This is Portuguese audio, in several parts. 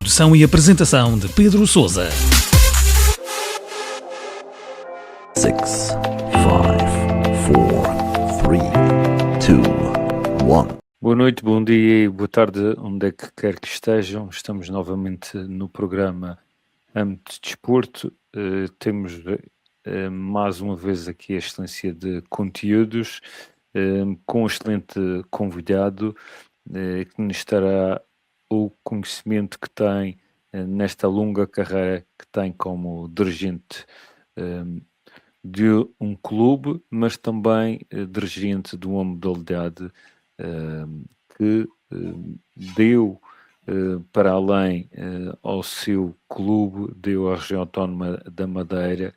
Produção e apresentação de Pedro Sousa. 6, 5, 4, 3, 2, 1. Boa noite, bom dia e boa tarde, onde é que quer que estejam. Estamos novamente no programa Âmbito de Desporto. Temos mais uma vez aqui a excelência de conteúdos, com um excelente convidado que nos estará o conhecimento que tem nesta longa carreira que tem como dirigente de um clube, mas também dirigente de uma modalidade que deu para além ao seu clube, deu à região autónoma da Madeira,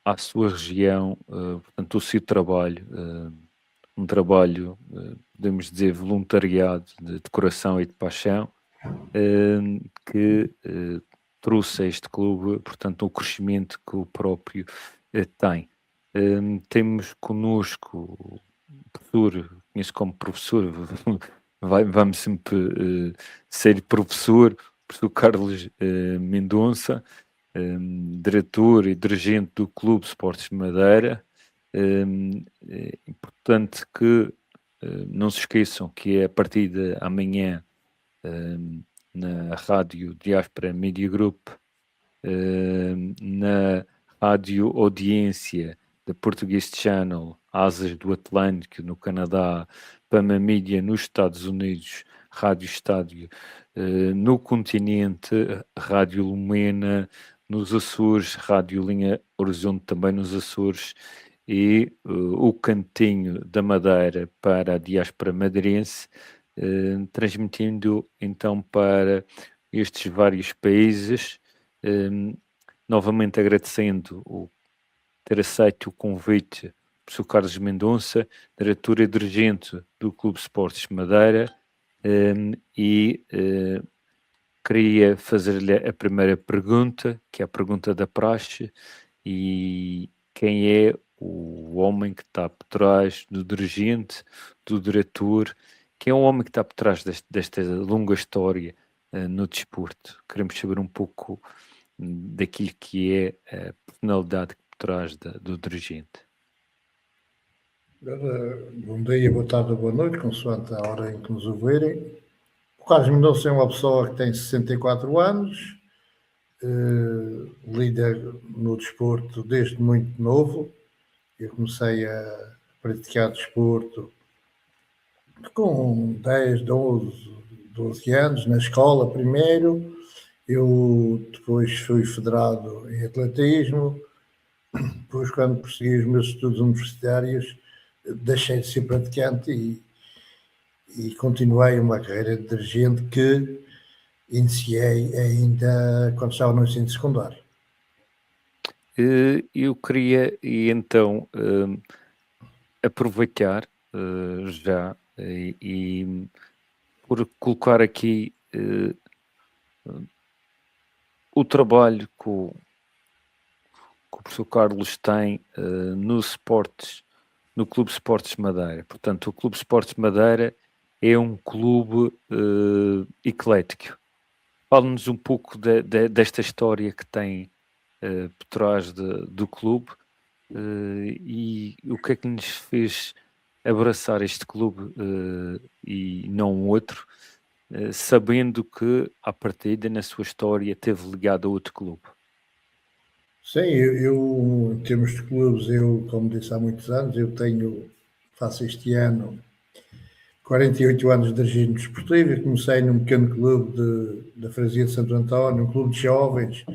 à sua região, portanto, o seu trabalho, um trabalho, podemos dizer, voluntariado, de coração e de paixão, que trouxe a este clube, portanto, o crescimento que o próprio tem. Temos connosco o professor, conheço como professor, vamos sempre ser professor Carlos Mendonça, diretor e dirigente do Clube Sports Madeira. Importante que não se esqueçam que é a partir de amanhã na Rádio Diaspora Media Group, na Rádio Audiência da Portuguese Channel, Asas do Atlântico no Canadá, Pama Mídia nos Estados Unidos, Rádio Estádio no continente, Rádio Lumena nos Açores, Rádio Linha Horizonte também nos Açores, e o Cantinho da Madeira para a diáspora madeirense, transmitindo então para estes vários países. Novamente agradecendo ter aceito o convite do professor Carlos Mendonça, diretor e dirigente do Clube Sports Madeira, e queria fazer-lhe a primeira pergunta, que é a pergunta da praxe, e quem é o homem que está por trás do dirigente, do diretor, quem é o homem que está por trás desta longa história no desporto? Queremos saber um pouco daquilo que é a personalidade por trás do dirigente. Bom dia, boa tarde, boa noite, consoante a hora em que nos ouvirem. O Carlos Mendonça é uma pessoa que tem 64 anos, líder no desporto desde muito novo. Eu comecei a praticar desporto com 10, 12 anos, na escola primeiro. Eu depois fui federado em atletismo. Depois, quando prossegui os meus estudos universitários, deixei de ser praticante e continuei uma carreira de dirigente que iniciei ainda quando estava no ensino secundário. Eu queria então aproveitar já e por colocar aqui o trabalho que o professor Carlos tem no Clube Sports Madeira. Portanto, o Clube Sports Madeira é um clube eclético. Fala-nos um pouco desta história que tem por trás do clube e o que é que nos fez abraçar este clube e não outro, sabendo que, à partida, na sua história, teve ligado a outro clube. Sim, eu em termos de clubes, como disse há muitos anos, faço este ano 48 anos de regime desportivo. Eu comecei num pequeno clube da Freguesia de Santo António, um clube de jovens,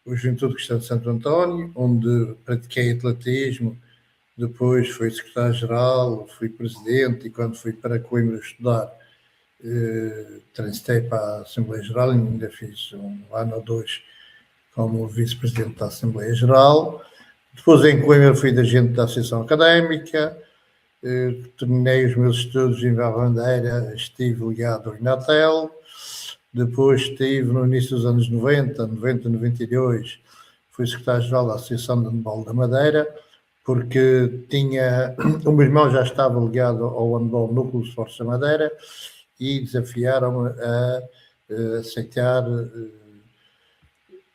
o Juventude Cristã de Santo António, onde pratiquei atletismo. Depois fui secretário-geral, fui presidente, e quando fui para Coimbra estudar, transitei para a Assembleia Geral, e ainda fiz um ano ou dois como vice-presidente da Assembleia Geral. Depois, em Coimbra, fui dirigente da Associação Académica. Terminei os meus estudos em Bandeira, estive ligado ao Inatel. Depois estive no início dos anos 90, 92, fui secretário-geral da Associação de Handball da Madeira, porque o meu irmão já estava ligado ao handball no Clube Sports da Madeira e desafiaram-me a aceitar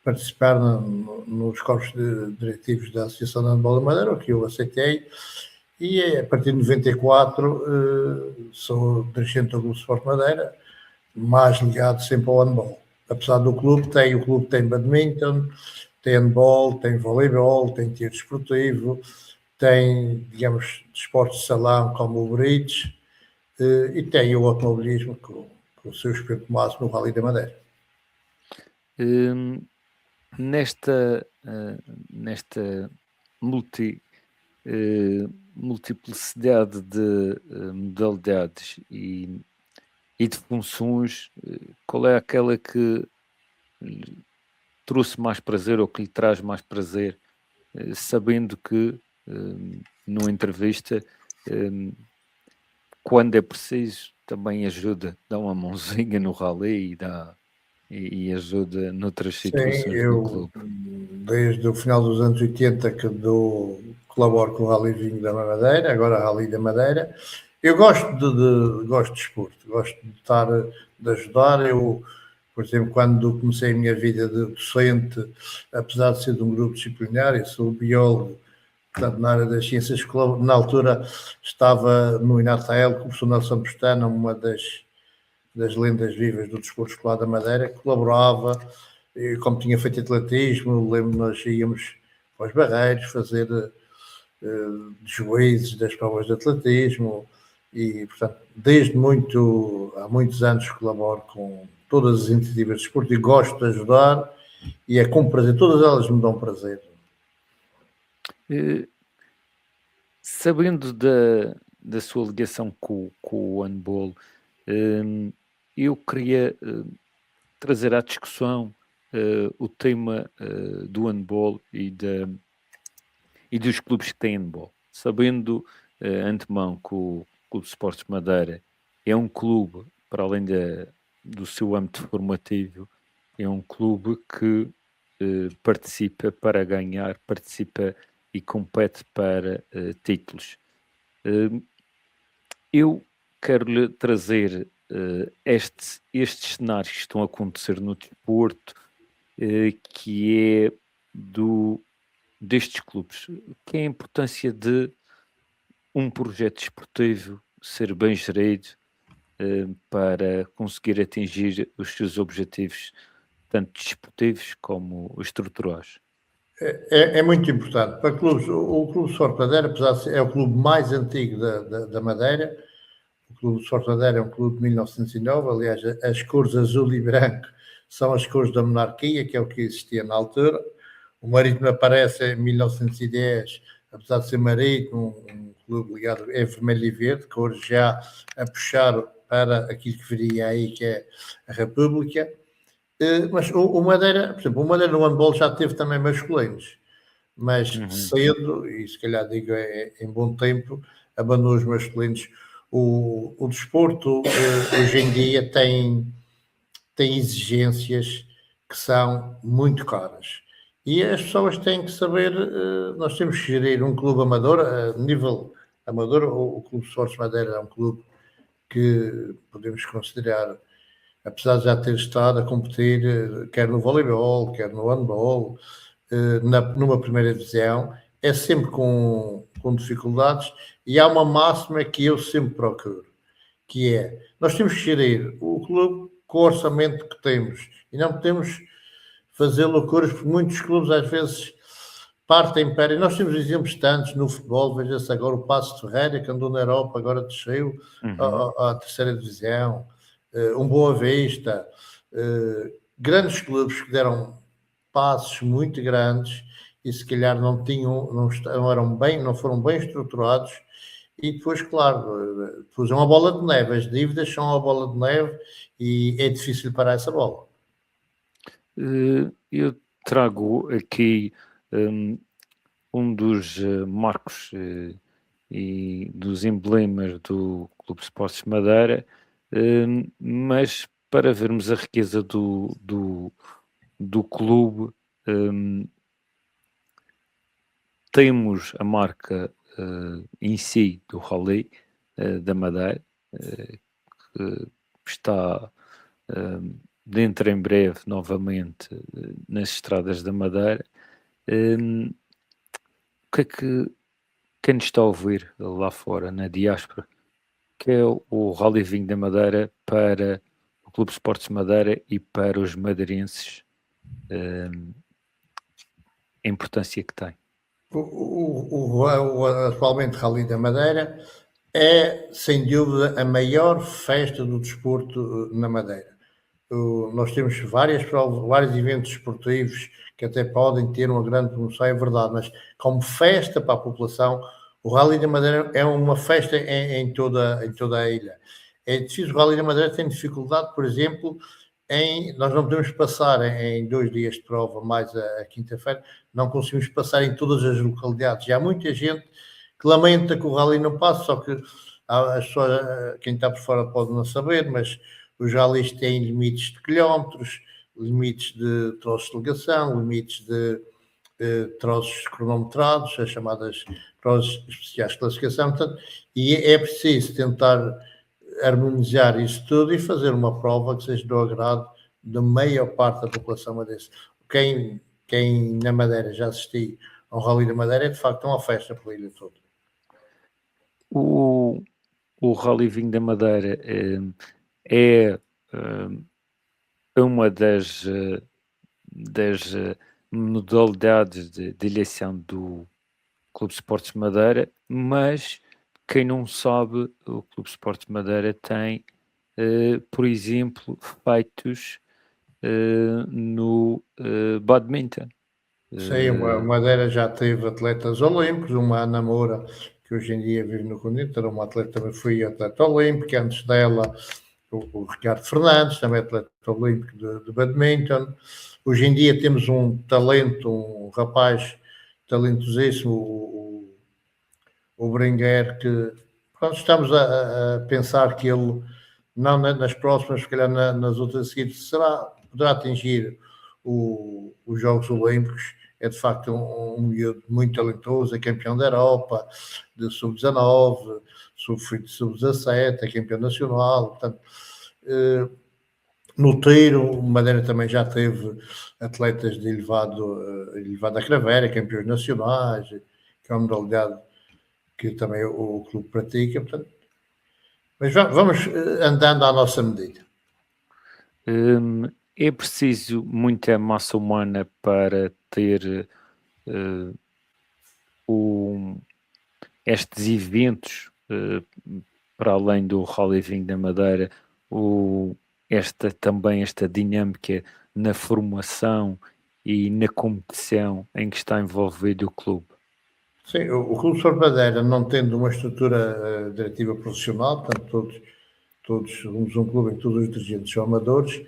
participar nos corpos diretivos da Associação de Handball da Madeira, o que eu aceitei, e a partir de 94 sou dirigente do Clube Sport Madeira, mais ligado sempre ao handball. Apesar do clube, o clube tem badminton, tem handball, tem voleibol, tem tiro desportivo, tem, digamos, desportos de salão como o bridge, e tem o automobilismo com o seu espírito máximo no Rally da Madeira. Nesta multiplicidade de modalidades e de funções, qual é aquela que lhe trouxe mais prazer ou que lhe traz mais prazer, sabendo que numa entrevista, quando é preciso, também ajuda, dá uma mãozinha no rally e ajuda noutras situações do clube? Desde o final dos anos 80 que colaboro com o Rally Vinho da Madeira, agora Rally da Madeira. Eu gosto gosto de esporte, gosto de ajudar. Eu, por exemplo, quando comecei a minha vida de docente, apesar de ser de um grupo disciplinar, eu sou biólogo, portanto, na área das ciências, na altura estava no Inatel com o professor Nelson Pestana, uma das lendas vivas do desporto escolar da Madeira, colaborava, e como tinha feito atletismo, lembro-me, nós íamos aos barreiros fazer juízes das provas de atletismo, e, portanto, há muitos anos colaboro com todas as iniciativas de desporto e gosto de ajudar, e é com prazer, todas elas me dão prazer. Sabendo da sua ligação com o handball, eu queria trazer à discussão o tema do handball e dos clubes que têm handball. Sabendo antemão que o Clube de Esportes Madeira é um clube, para além do seu âmbito formativo, é um clube que participa para ganhar, participa e compete para títulos. Eu quero-lhe trazer estes cenários que estão a acontecer no desporto, que é destes clubes, que é a importância de um projeto desportivo ser bem gerido para conseguir atingir os seus objetivos, tanto desportivos como estruturais. É muito importante. Para clubes, o Clube Sport Madeira, apesar de ser, é o clube mais antigo da Madeira. O Clube Sport Madeira é um clube de 1909. Aliás, as cores azul e branco são as cores da monarquia, que é o que existia na altura. O Marítimo aparece em 1910, apesar de ser Marítimo, um clube ligado é vermelho e verde, cores já a puxar para aquilo que viria aí, que é a República. Mas o Madeira, por exemplo, o Madeira no handball já teve também masculinos, mas cedo, e se calhar digo em bom tempo, abandonou os masculinos. O desporto hoje em dia tem exigências que são muito caras. E as pessoas têm que saber, nós temos que gerir um clube amador, a nível amador, o Clube Esportes Madeira é um clube que podemos considerar, apesar de já ter estado a competir, quer no voleibol, quer no handball, numa primeira divisão, é sempre com dificuldades, e há uma máxima que eu sempre procuro, que é, nós temos que gerir o clube com o orçamento que temos, e não podemos fazer loucuras, porque muitos clubes às vezes partem para, e nós temos exemplos tantos no futebol, veja-se agora o Paços de Ferreira, que andou na Europa, agora desceu à terceira divisão, um Boa Vista, grandes clubes que deram passos muito grandes e se calhar não foram bem estruturados, e depois, claro, depois é uma bola de neve, as dívidas são uma bola de neve e é difícil parar essa bola. Eu trago aqui um dos marcos e dos emblemas do Clube Esportes Madeira, mas para vermos a riqueza do clube, temos a marca em si do Rally da Madeira, que está dentro em breve novamente nas estradas da Madeira. O que é que quem nos está a ouvir lá fora, na diáspora, que é o Rally Vinho da Madeira para o Clube Esportes Madeira e para os madeirenses, a importância que tem? Atualmente Rally da Madeira é, sem dúvida, a maior festa do desporto na Madeira. Nós temos várias provas, vários eventos esportivos que até podem ter uma grande promoção, é verdade, mas como festa para a população, o Rally da Madeira é uma festa em toda a ilha. É preciso, o Rally da Madeira tem dificuldade, por exemplo, nós não podemos passar em 2 dias de prova, mais a quinta-feira, não conseguimos passar em todas as localidades. E há muita gente que lamenta que o Rally não passa, só que as pessoas, quem está por fora pode não saber, mas os rallies têm limites de quilómetros, limites de troços de ligação, limites de troços cronometrados, as chamadas troços especiais de classificação, portanto, e é preciso tentar harmonizar isso tudo e fazer uma prova que seja do agrado da maior parte da população madeirense. Quem na Madeira já assistiu ao Rally da Madeira é de facto uma festa pela ilha toda. O Rally Vinho da Madeira é uma das modalidades de eleição do Clube Esportes Madeira, mas quem não sabe, o Clube Esportes Madeira tem, por exemplo, feitos no badminton. Sim, a Madeira já teve atletas olímpicos, uma Ana Moura, que hoje em dia vive no continente, era uma atleta, também foi atleta olímpica, antes dela o Ricardo Fernandes, também atleta olímpico de badminton. Hoje em dia temos um talento, um rapaz talentosíssimo, o Berenguer, que pronto, estamos a pensar que ele, não nas próximas, se calhar nas outras seguintes, poderá atingir os Jogos Olímpicos. É de facto um miúdo muito talentoso, é campeão da Europa, de sub-19, sub-17, é campeão nacional. Portanto, no tiro, o Madeira também já teve atletas de elevada craveira, campeões nacionais, que é uma modalidade que também o clube pratica. Portanto, mas vamos andando à nossa medida. É preciso muita massa humana para ter estes eventos, para além do Rally Vinho da Madeira, esta dinâmica na formação e na competição em que está envolvido o clube. Sim, o Clube Esportes Madeira, não tendo uma estrutura diretiva profissional, portanto todos somos um clube em que todos os dirigentes são amadores,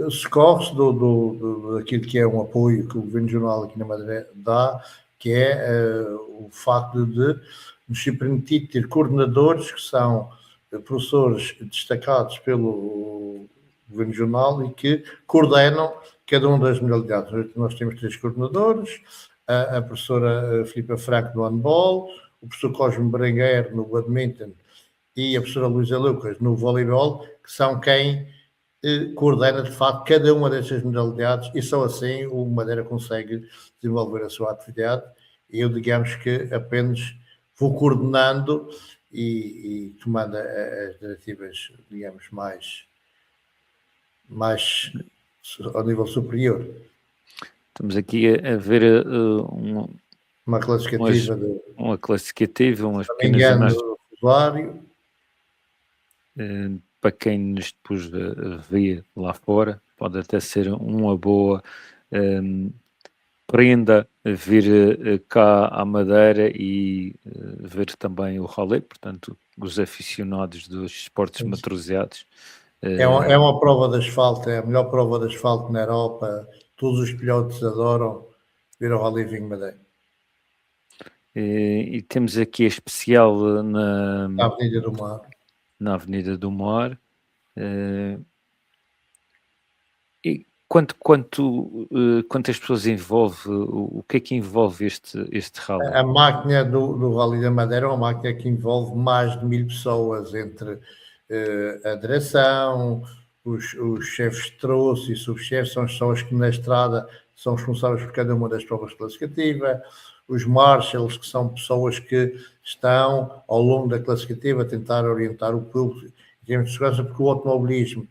socorre-se daquilo que é um apoio que o Governo Regional aqui na Madeira dá, que é o facto de nos ser permitir ter coordenadores que são professores destacados pelo Governo Regional e que coordenam cada uma das modalidades. Nós temos 3 coordenadores, a professora Filipa Franco no handball, o professor Cosme Berenguer no badminton e a professora Luísa Lucas no voleibol, que são quem coordena de facto cada uma dessas modalidades, e só assim o Madeira consegue desenvolver a sua atividade. Eu, digamos que apenas vou coordenando e tomando as diretivas, digamos, mais ao nível superior. Estamos aqui a ver uma classificativa, umas pequenas imagens. Usuário. Para quem nos depois vê lá fora, pode até ser uma boa prenda vir cá à Madeira e ver também o rally, portanto, os aficionados dos esportes motorizados. É uma prova de asfalto, é a melhor prova de asfalto na Europa. Todos os pilotos adoram ver o Rally Vinho Madeira. E temos aqui a especial na Avenida do Mar. Na Avenida do Mar. E quantas pessoas envolve? O que é que envolve este rally? A máquina do Rally da Madeira é uma máquina que envolve mais de 1000 pessoas, entre a direção, os chefes de troço e subchefes são as pessoas que na estrada são responsáveis por cada uma das provas classificativas, os marshals, que são pessoas que estão ao longo da classificativa a tentar orientar o público em termos de segurança, porque o automobilismo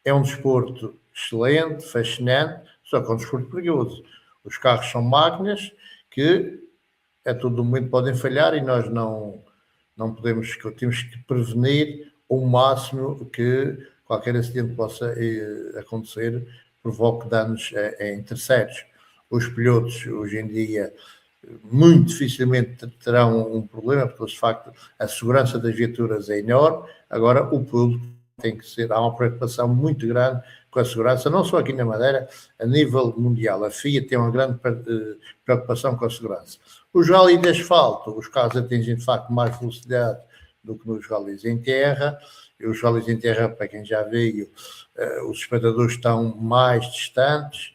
é um desporto excelente, fascinante, só que é um desporto perigoso. Os carros são máquinas que a todo momento podem falhar e nós não podemos, temos que prevenir ao máximo que qualquer acidente possa acontecer, provoque danos em terceiros. Os pilotos, hoje em dia, muito dificilmente terão um problema, porque, de facto, a segurança das viaturas é enorme. Agora, o público tem que ser, há uma preocupação muito grande com a segurança, não só aqui na Madeira, a nível mundial. A FIA tem uma grande preocupação com a segurança. Os rallies de asfalto, os carros atingem, de facto, mais velocidade do que nos rallies em terra. E os rallies em terra, para quem já veio, os espectadores estão mais distantes,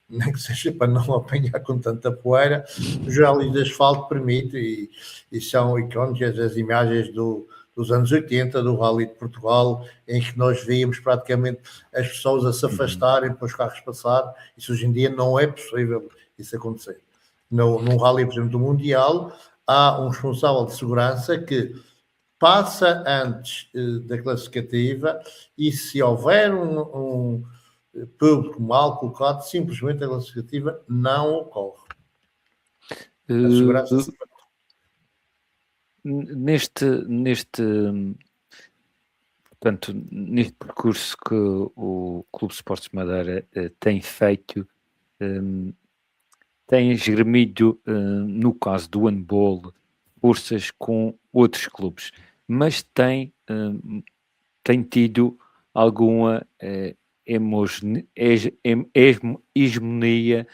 nem que seja para não apanhar com tanta poeira. Os rallies de asfalto permitem, e são icónicas as imagens dos anos 80, do Rally de Portugal, em que nós víamos praticamente as pessoas a se afastarem para os carros passar. Isso hoje em dia não é possível isso acontecer. Num Rally, por exemplo, do Mundial, há um responsável de segurança que passa antes da classificativa e se houver um público mal colocado, simplesmente a classificativa não ocorre. A segurança portanto, neste percurso que o Clube de Esportes Madeira tem feito, tem esgremido, no caso do handball, forças com outros clubes, mas tem tido alguma hegemonia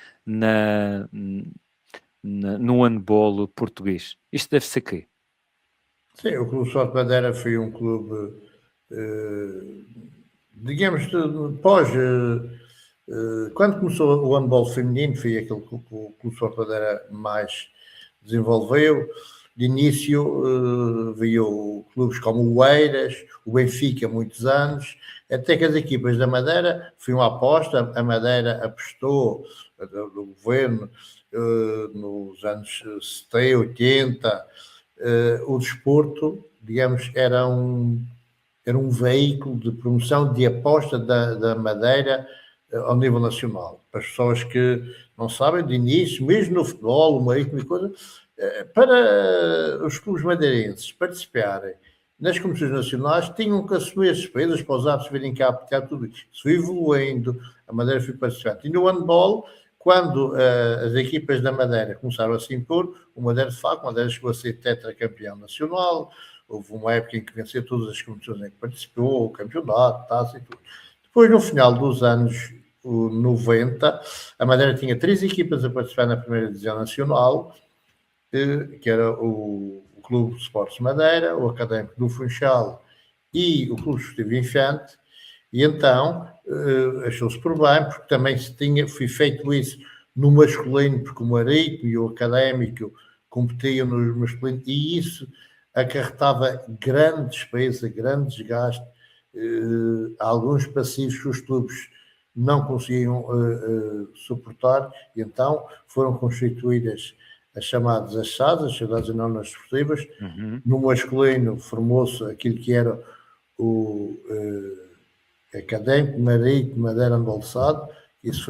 no handball português. Isto deve ser quê? Sim, o Clube Sport Madeira foi um clube, digamos, quando começou o handball feminino, foi aquele que o Clube Sport Madeira mais desenvolveu. De início veio clubes como o Eiras, o Benfica, há muitos anos, até que as equipas da Madeira, foi uma aposta, a Madeira apostou, do governo, nos anos 70, 80, o desporto, digamos, era um veículo de promoção, de aposta da Madeira ao nível nacional. Para as pessoas que não sabem, de início, mesmo no futebol, uma coisa, para os clubes madeirenses participarem nas competições nacionais, tinham que assumir as despesas para os árbitros virem cá aplicar tudo isso. Isso foi evoluindo, a Madeira foi participante. E no handball, quando as equipas da Madeira começaram a se impor, o Madeira, de facto, chegou a ser tetracampeão nacional, houve uma época em que venceu todas as competições em que participou, o campeonato, taça e tudo. Depois, no final dos anos 90, a Madeira tinha 3 equipas a participar na primeira divisão nacional, que era o Clube de Esportes Madeira, o Académico do Funchal e o Clube Esportivo Infante, e então achou-se por bem, porque também foi feito isso no masculino, porque o Marítimo e o Académico competiam no masculino, e isso acarretava grande despesa, grande desgaste, alguns passivos que os clubes não conseguiam suportar, e então foram constituídas as chamadas as sociedades anónimas desportivas. No masculino formou-se aquilo que era o Académico, Marítimo, Madeira, Handball. Isso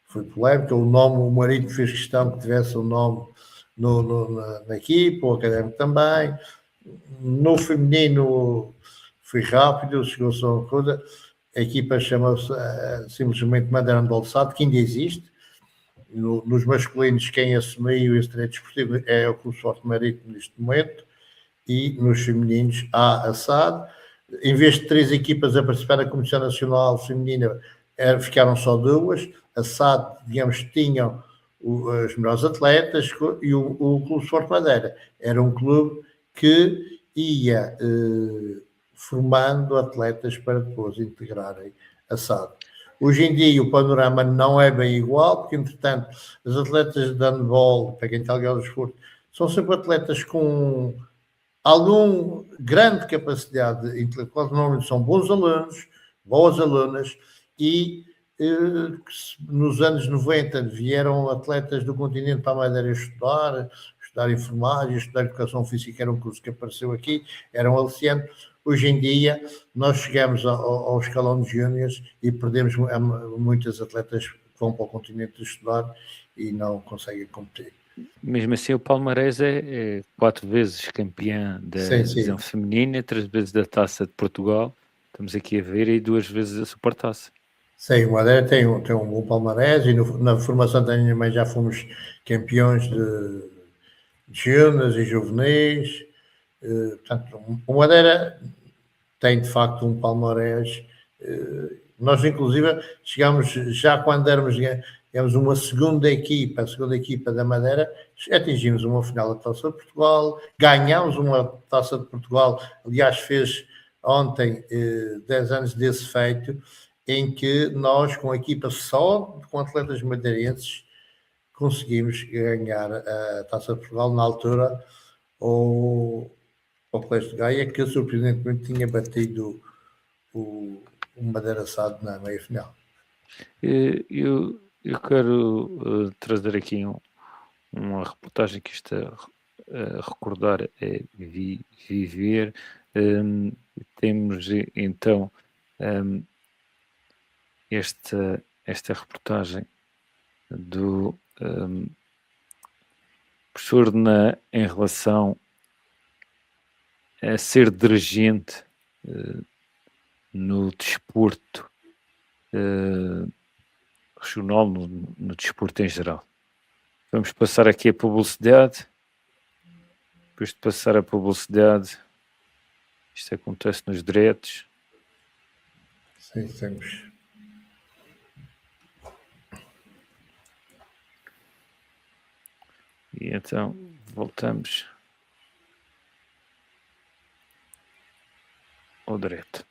foi polémico. O nome, o Marítimo fez questão que tivesse o nome na equipa, o Académico também. No feminino foi rápido, chegou-se a uma coisa. A equipa chama-se simplesmente Madeira Handball, que ainda existe. Nos masculinos, quem assumiu esse direito desportivo é o Clube Sport Marítimo neste momento, e nos femininos há a SAD. Em vez de 3 equipas a participar na Comissão Nacional Feminina, ficaram só 2. A SAD, digamos, tinham os melhores atletas, e o Clube Sport Madeira era um clube que ia formando atletas para depois integrarem a SAD. Hoje em dia o panorama não é bem igual, porque, entretanto, os atletas de handball, para quem está ligado ao desporto, são sempre atletas com alguma grande capacidade intelectual, normalmente são bons alunos, boas alunas, e nos anos 90 vieram atletas do continente para a Madeira estudar enfermagem, estudar educação física, era um curso que apareceu aqui, era um aliciante. Hoje em dia nós chegamos ao escalão de júniores e perdemos muitas atletas que vão para o continente estudar e não conseguem competir. Mesmo assim, o Palmarés é 4 vezes campeã da divisão feminina, 3 vezes da Taça de Portugal, estamos aqui a ver, e 2 vezes a Supertaça. Sim, o Madeira tem um bom palmarés e na formação também já fomos campeões de júniores e juvenis. Portanto, o Madeira tem de facto um palmarés. Nós, inclusive, chegámos já quando éramos uma segunda equipa, a segunda equipa da Madeira, atingimos uma final da Taça de Portugal, ganhámos uma Taça de Portugal, aliás, fez ontem 10 anos desse feito, em que nós, com a equipa só com atletas madeirenses, conseguimos ganhar a Taça de Portugal na altura ao Colégio de Gaia, que surpreendentemente tinha batido o Madeira Sado na meia-final. Eu quero trazer aqui uma reportagem que está a recordar é viver. Temos então esta reportagem do professor em relação a ser dirigente no desporto regional, no desporto em geral. Vamos passar aqui a publicidade. Depois de passar a publicidade, isto acontece nos diretos. Sim, temos. E então voltamos ao direto.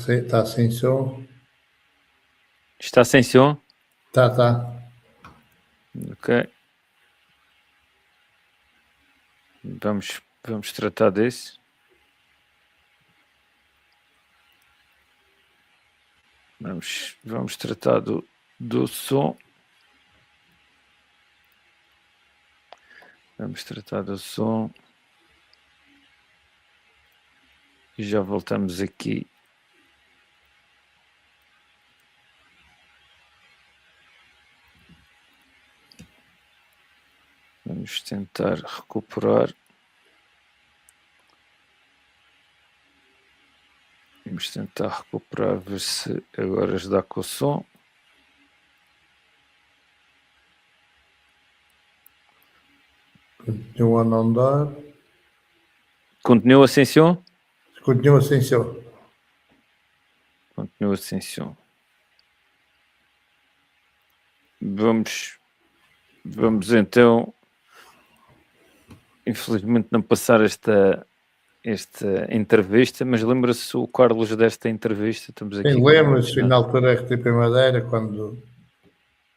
Está sem som? Está sem som? Tá. Ok. Vamos tratar disso. Vamos tratar do som. Vamos tratar do som. E já voltamos aqui. Vamos tentar recuperar. Vamos tentar recuperar, ver se agora já dá com o som. Continua a não dar. Continua sem som? Continua sem som. Continua sem som. Vamos então, infelizmente, não passar esta entrevista, mas lembra-se o Carlos desta entrevista? Estamos aqui. Lembro-se, na altura RTP Madeira, quando,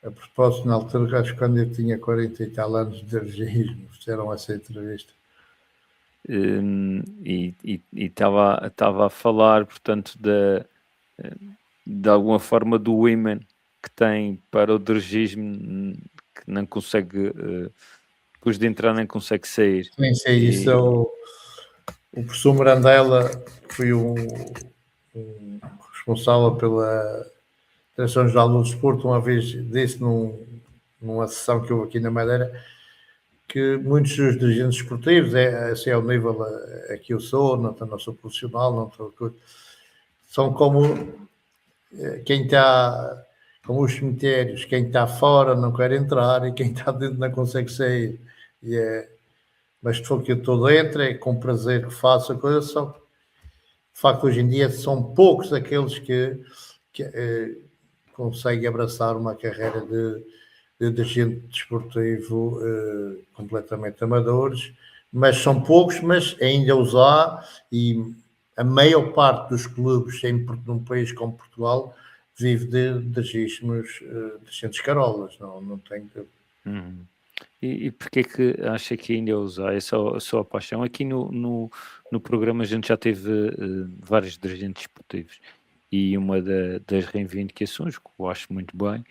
a propósito, na altura, acho que quando eu tinha 40 e tal anos de dirigismo, fizeram essa entrevista. E estava a falar, portanto, de alguma forma do women que tem para o dirigismo, que não consegue, depois de entrar, nem consegue sair. Sim, isso é o professor Mirandela, que foi um responsável pela Direção-Geral do Desporto, uma vez disse numa sessão que houve aqui na Madeira, que muitos dos dirigentes esportivos, esse é o nível a que eu sou, não sou profissional, não sou, são como quem está, como os cemitérios, quem está fora não quer entrar e quem está dentro não consegue sair. Mas de facto eu estou dentro, é com prazer que faço a coisa, só de facto hoje em dia são poucos aqueles que conseguem abraçar uma carreira de de agente desportivo completamente amadores, mas são poucos, mas ainda os há, e a maior parte dos clubes num país como Portugal vive de registros de agentes carolas, não tem... Uhum. E porquê que acha que ainda usar? É só a paixão? Aqui no programa a gente já teve vários dirigentes esportivos e uma das reivindicações, que eu acho muito bem,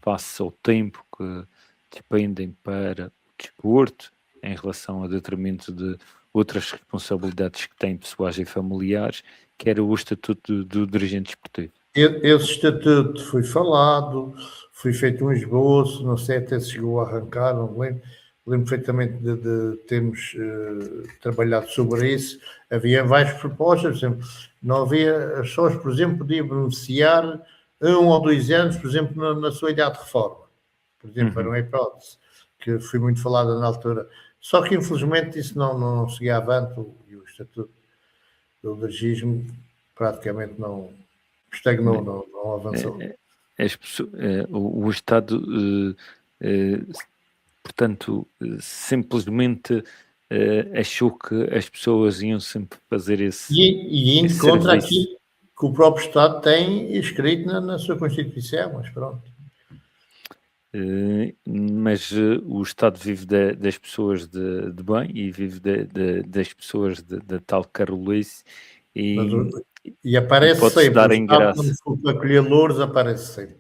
face ao tempo que dependem para o desporto em relação a detrimento de outras responsabilidades que têm pessoais e familiares, que era o estatuto do dirigente esportivo. Esse estatuto foi falado, foi feito um esboço, não sei até se chegou a arrancar, não me lembro. Lembro perfeitamente de termos trabalhado sobre isso. Havia várias propostas, por exemplo, não havia, as pessoas, por exemplo, podiam beneficiar 1 ou 2 anos, por exemplo, na sua idade de reforma. Por exemplo, era uma hipótese que foi muito falada na altura. Só que, infelizmente, isso não seguia avante, e o estatuto do legismo praticamente não estagnou, não avançou. O Estado, portanto, simplesmente achou que as pessoas iam sempre fazer esse E indo esse contra serviço. aquilo que o próprio Estado tem escrito na sua Constituição, mas pronto. Mas o Estado vive das pessoas de bem e vive das pessoas da tal carolice Mas e, e aparece pode-se sempre. dar O em Estado, graça. quando for para colher louros, aparece sempre.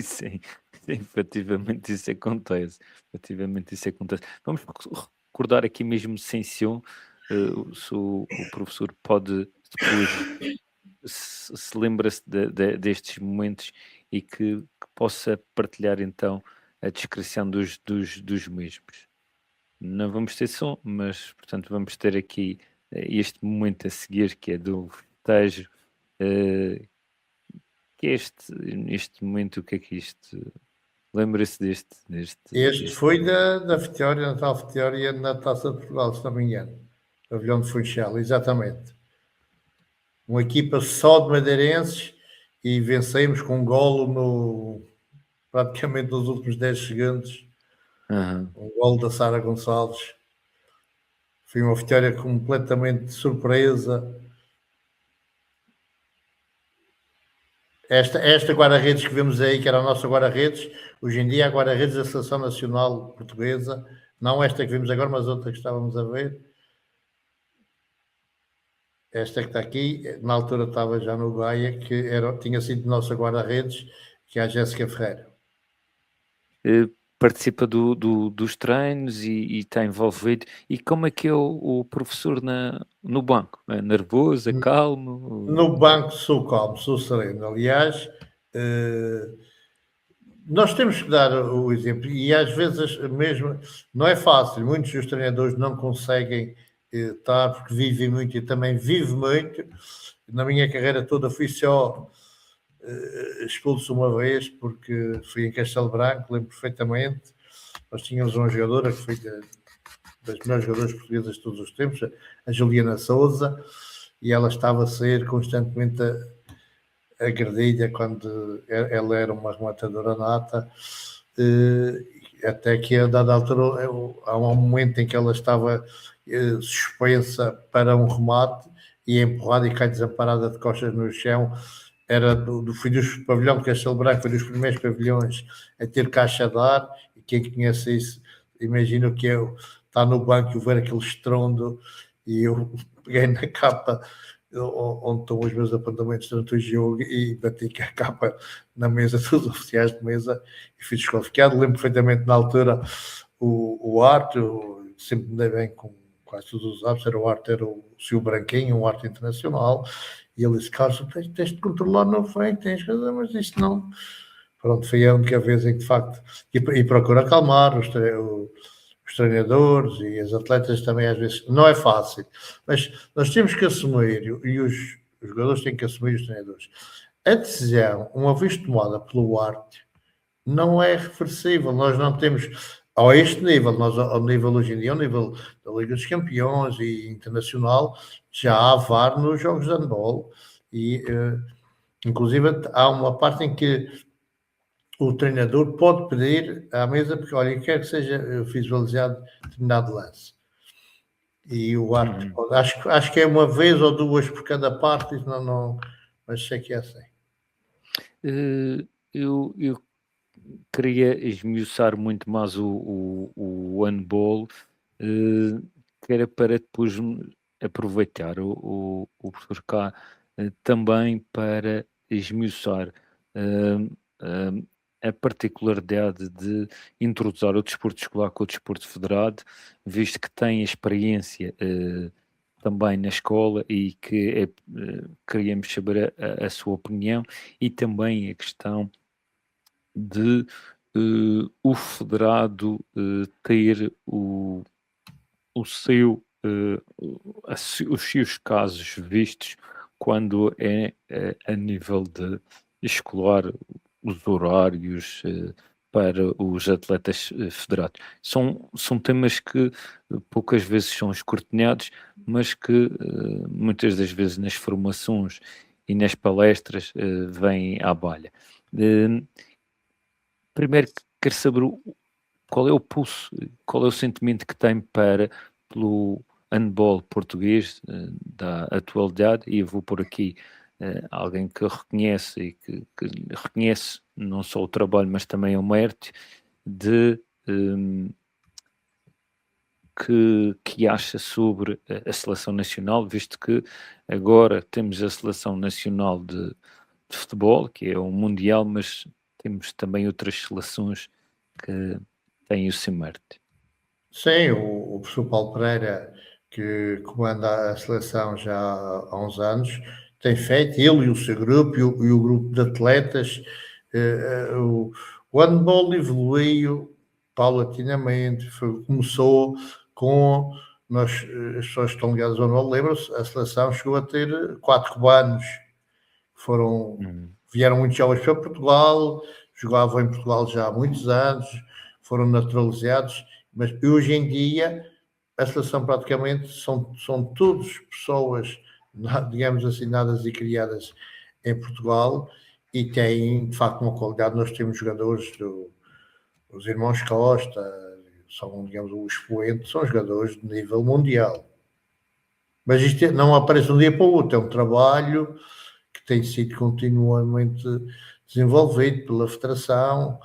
Sim, efetivamente isso acontece. Efetivamente isso acontece. Vamos recordar aqui mesmo sem som, se o professor pode depois, se lembra-se destes momentos e que possa partilhar então a descrição dos mesmos. Não vamos ter som, mas portanto vamos ter aqui este momento a seguir que é do festejo. Que é neste momento, o que é que isto... Lembra-se Este foi da Vitória, na tal Vitória, na Taça de Portugal, se não me engano. Pavilhão de Funchal, exatamente. Uma equipa só de madeirenses e vencemos com um golo praticamente nos últimos 10 segundos. Um golo da Sara Gonçalves. Foi uma vitória completamente surpresa. Esta guarda-redes que vemos aí, que era a nossa guarda-redes, hoje em dia é a guarda-redes da Seleção Nacional Portuguesa, não esta que vimos agora, mas outra que estávamos a ver. Esta que está aqui, na altura estava já no Gaia, que tinha sido nossa guarda-redes, que é a Jéssica Ferreira. Participa dos treinos e está envolvido. E como é que é o professor no banco? É nervoso, é calmo? No banco sou calmo, sou sereno. Aliás, nós temos que dar o exemplo, e às vezes mesmo não é fácil, muitos dos treinadores não conseguem estar porque vivem muito e também vivo muito. Na minha carreira toda fui só expulso uma vez porque fui em Castelo Branco, lembro perfeitamente. Nós tínhamos uma jogadora que foi das melhores jogadoras portuguesas de todos os tempos, a Juliana Souza, e ela estava a ser constantemente agredida quando ela era uma rematadora nata, até que a dada altura há um momento em que ela estava suspensa para um remate e empurrada e cai desamparada de costas no chão. Era foi dos pavilhão de Castelo Branco, foi dos primeiros pavilhões a ter caixa de ar, e quem conhece isso, imagina o que é estar no banco e ver aquele estrondo, e eu peguei na capa onde estão os meus apontamentos durante o jogo e bati com a capa na mesa dos oficiais de mesa e fui desqualificado. Lembro perfeitamente na altura o Arte, sempre me dei bem com quase todos os árbitros, era o Silvio Branquinho, um arte internacional, e ele disse: Carlos, tens de controlar, não foi, tens razão, mas isto não. Pronto, foi a única vez em que de facto, e procura acalmar os treinadores e os atletas também às vezes, não é fácil, mas nós temos que assumir, e os jogadores têm que assumir, os treinadores, a decisão, uma vez tomada pelo arte, não é reversível. Nós não temos, a este nível, nós ao nível hoje em dia, ao nível da Liga dos Campeões e internacional, já há VAR nos jogos de handball, e inclusive há uma parte em que o treinador pode pedir à mesa, porque olha, quer que seja visualizado determinado lance. E o árbitro, acho que é uma vez ou duas por cada parte, não, mas sei que é assim. Eu queria esmiuçar muito mais o handball, que era para depois aproveitar o professor cá também para esmiuçar a particularidade de introduzir o desporto escolar com o desporto federado, visto que tem experiência também na escola e que queríamos saber a sua opinião, e também a questão de o federado ter o seu, os seus casos vistos quando é a nível de escolar os horários para os atletas federados. São temas que poucas vezes são escrutinados, mas que muitas das vezes nas formações e nas palestras vêm à baila. Primeiro quero saber qual é o pulso, qual é o sentimento que tem pelo handball português da atualidade, e eu vou por aqui alguém que reconhece e que reconhece não só o trabalho, mas também o mérito de que acha sobre a seleção nacional, visto que agora temos a seleção nacional de futebol, que é o mundial, mas temos também outras seleções que têm o seu mérito. Sim, o professor Paulo Pereira, que comanda a seleção já há uns anos, tem feito, ele e o seu grupo, e o grupo de atletas, o handball evoluiu paulatinamente, começou com, as pessoas que estão ligadas ao handball lembram-se, a seleção chegou a ter 4 cubanos, vieram muitos jovens para Portugal, jogavam em Portugal já há muitos anos, foram naturalizados, mas hoje em dia a seleção praticamente são todos pessoas, digamos assim, nadas e criadas em Portugal, e têm de facto uma qualidade. Nós temos jogadores os irmãos Costa, são, digamos, o expoente, são jogadores de nível mundial. Mas isto não aparece de um dia para o outro, é um trabalho que tem sido continuamente desenvolvido pela Federação,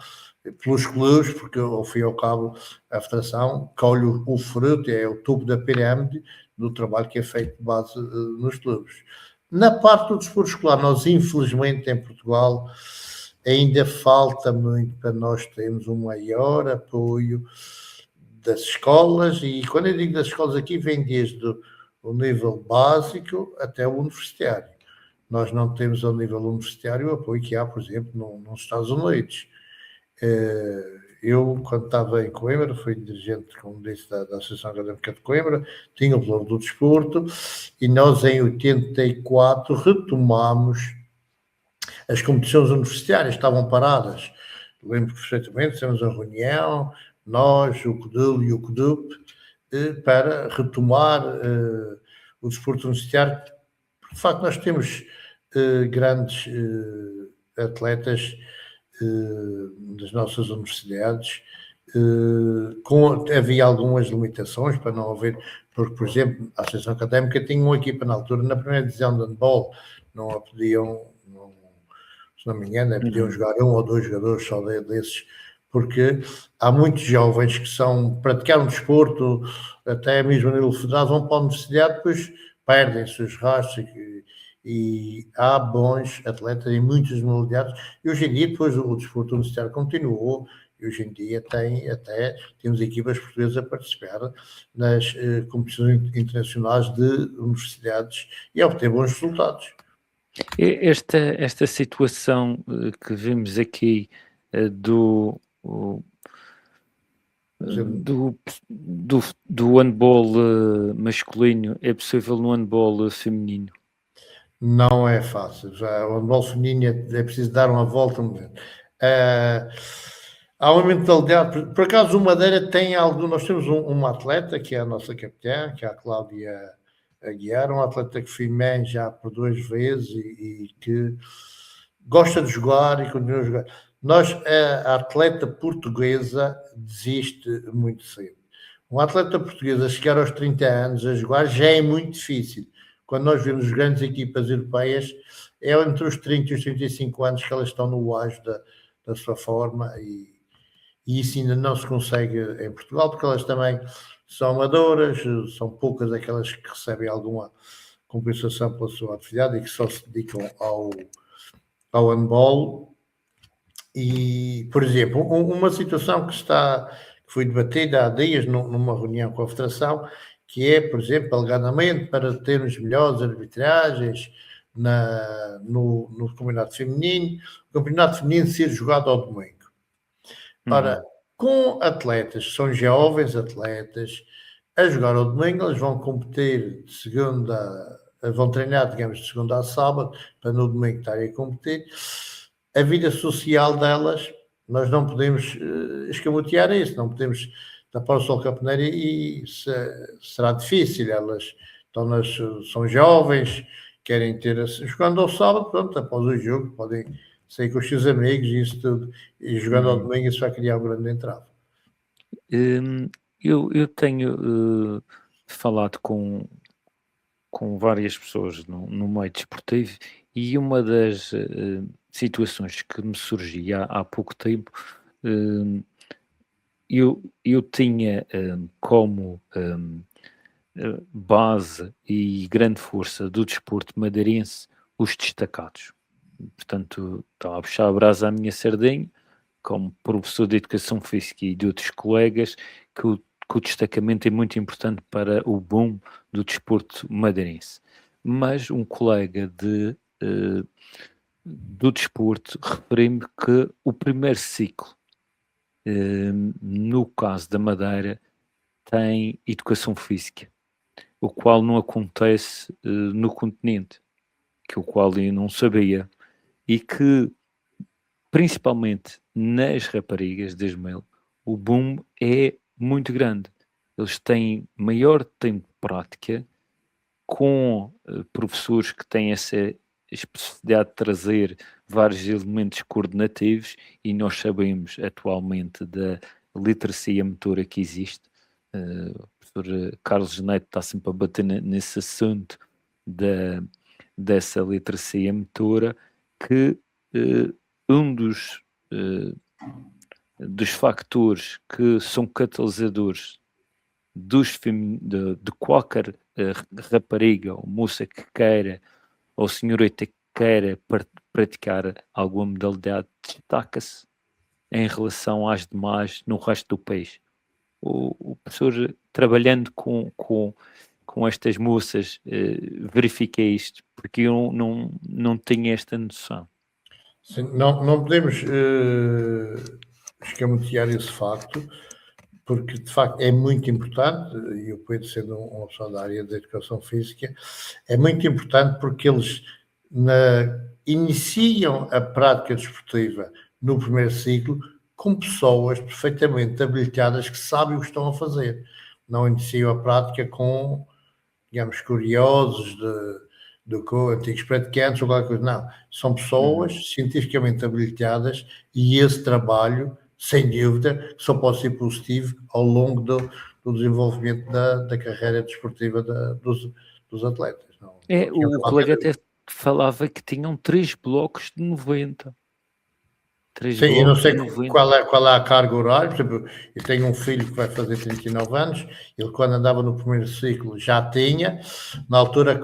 pelos clubes, porque ao fim e ao cabo a Federação colhe o fruto, é o topo da pirâmide do trabalho que é feito de base nos clubes. Na parte do desporto escolar, nós infelizmente em Portugal ainda falta muito para nós termos um maior apoio das escolas, e quando eu digo das escolas aqui vem desde o nível básico até o universitário. Nós não temos ao nível universitário o apoio que há, por exemplo, nos Estados Unidos. Eu, quando estava em Coimbra, fui dirigente, como disse, da Associação Académica de Coimbra, tinha o valor do desporto, e nós em 84 retomámos as competições universitárias, estavam paradas. Lembro perfeitamente, temos a reunião, nós, o CODUL e o CODUP, para retomar o desporto universitário. De facto, nós temos grandes atletas das nossas universidades, havia algumas limitações para não haver, porque, por exemplo, a Associação Académica tinha uma equipa na altura, na primeira divisão de handball, não a podiam, se não me engano, podiam jogar 1 ou 2 jogadores só desses, porque há muitos jovens que praticaram desporto, até mesmo a nível federal, vão para a universidade, depois perdem seus rastros, e há bons atletas em muitas modalidades, e hoje em dia depois o desporto universitário continuou, e hoje em dia temos equipas portuguesas a participar nas competições internacionais de universidades e a obter bons resultados. Esta situação que vimos aqui do handball masculino, é possível no handball feminino? Não é fácil. Já o handball feminino é preciso dar uma volta. Há uma mentalidade. Por acaso o Madeira tem algo. Nós temos uma atleta que é a nossa capitã, que é a Cláudia Aguiar, um atleta que foi mãe já por 2 vezes e que gosta de jogar e continua a jogar. A atleta portuguesa desiste muito cedo. Um atleta português a chegar aos 30 anos a jogar já é muito difícil. Quando nós vemos as grandes equipas europeias, é entre os 30 e os 35 anos que elas estão no auge da sua forma e isso ainda não se consegue em Portugal, porque elas também são amadoras, são poucas aquelas que recebem alguma compensação pela sua atividade e que só se dedicam ao handball. E, por exemplo, uma situação que foi debatida há dias numa reunião com a Federação, que é, por exemplo, alegadamente para termos melhores arbitragens no campeonato feminino, o campeonato feminino ser jogado ao domingo. Ora, com atletas que são jovens atletas, a jogar ao domingo, eles vão competir de segunda, vão treinar, digamos, de segunda a sábado, para no domingo estarem a competir. A vida social delas, nós não podemos escamotear isso, não podemos tapar o sol com a peneira e será difícil. Elas são jovens, querem ter, jogando ao sábado, pronto, após o jogo, podem sair com os seus amigos e isso tudo, e jogando ao domingo, isso vai criar um grande entrave. Eu tenho falado com várias pessoas no meio desportivo e uma das situações que me surgia há pouco tempo, eu tinha como base e grande força do desporto madeirense os destacados. Portanto, estava a puxar a brasa à minha sardinha, como professor de Educação Física e de outros colegas, que o destacamento é muito importante para o boom do desporto madeirense. Mas um colega do desporto referiu-me que o primeiro ciclo, no caso da Madeira, tem Educação Física, o qual não acontece no continente, o qual eu não sabia, e que, principalmente nas raparigas de Esmel, o boom é muito grande. Eles têm maior tempo de prática, com professores que têm essa especificidade de trazer vários elementos coordenativos, e nós sabemos atualmente da literacia motora que existe. O professor Carlos Neto está sempre a bater nesse assunto dessa literacia motora, que um dos factores que são catalisadores de qualquer rapariga ou moça que queira, ou senhorita que queira praticar alguma modalidade, destaca-se em relação às demais no resto do país. O professor, trabalhando com estas moças, verifiquei isto, porque eu não tinha esta noção. Sim, não podemos escamotear esse facto, porque de facto é muito importante, e o Pedro, sendo uma pessoa da área da educação física, é muito importante porque eles iniciam a prática desportiva no primeiro ciclo com pessoas perfeitamente habilitadas que sabem o que estão a fazer. Não iniciam a prática com, digamos, curiosos do antigos praticantes ou qualquer coisa. Não, são pessoas cientificamente habilitadas e esse trabalho, sem dúvida, só pode ser positivo ao longo do desenvolvimento da carreira desportiva dos atletas. Não, o colega até falava que tinham 3 blocos de 90. Sim, eu não sei qual é a carga horária. Por exemplo, eu tenho um filho que vai fazer 39 anos, ele quando andava no primeiro ciclo já tinha, na altura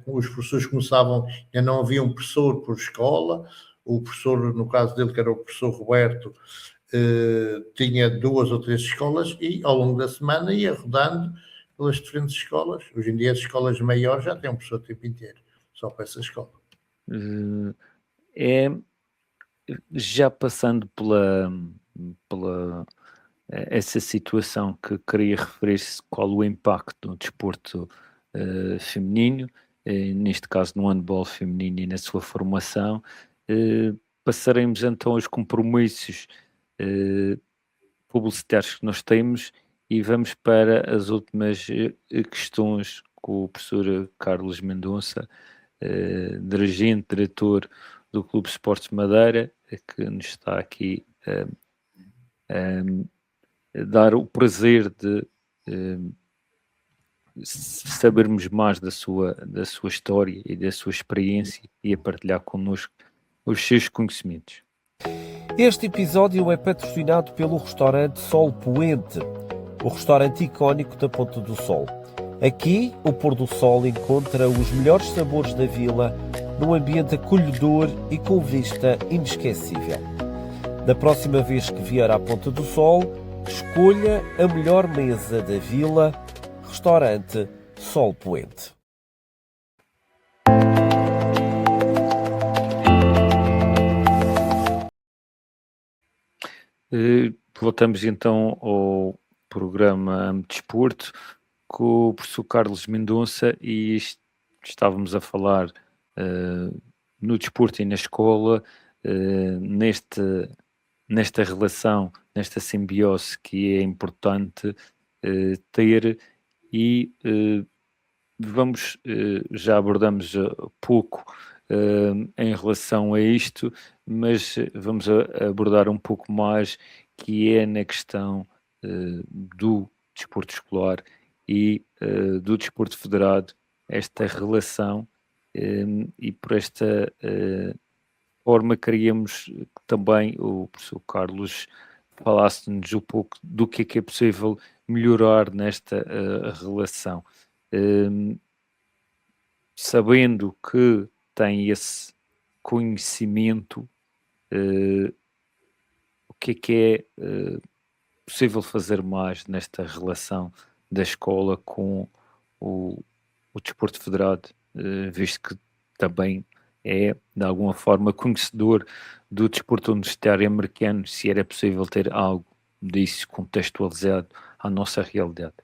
os professores começavam, ainda não havia um professor por escola, o professor, no caso dele, que era o professor Roberto, tinha 2 ou 3 escolas e ao longo da semana ia rodando pelas diferentes escolas. Hoje em dia as escolas maiores já têm um professor o tempo inteiro, só para essa escola. Já passando pela essa situação que queria referir-se, qual o impacto do desporto feminino, neste caso no handball feminino e na sua formação, passaremos então aos compromissos publicitários que nós temos e vamos para as últimas questões com o professor Carlos Mendonça, dirigente, diretor do Clube Esportes Madeira, que nos está aqui a dar o prazer de sabermos mais da sua história e da sua experiência e a partilhar connosco os seus conhecimentos. Este episódio é patrocinado pelo restaurante Sol Poente, o restaurante icónico da Ponta do Sol. Aqui, o pôr do sol encontra os melhores sabores da vila, num ambiente acolhedor e com vista inesquecível. Da próxima vez que vier à Ponta do Sol, escolha a melhor mesa da vila, restaurante Sol Poente. Voltamos então ao programa Amo Desporto com o professor Carlos Mendonça e estávamos a falar no desporto e na escola, nesta relação, nesta simbiose que é importante ter e já abordamos pouco em relação a isto, mas vamos abordar um pouco mais, que é na questão do desporto escolar e do desporto federado, esta relação, e por esta forma queríamos que também o professor Carlos falasse-nos um pouco do que é possível melhorar nesta relação. Sabendo que tem esse conhecimento, o que é possível fazer mais nesta relação da escola com o desporto federado, visto que também é, de alguma forma, conhecedor do desporto universitário americano, se era possível ter algo disso contextualizado à nossa realidade.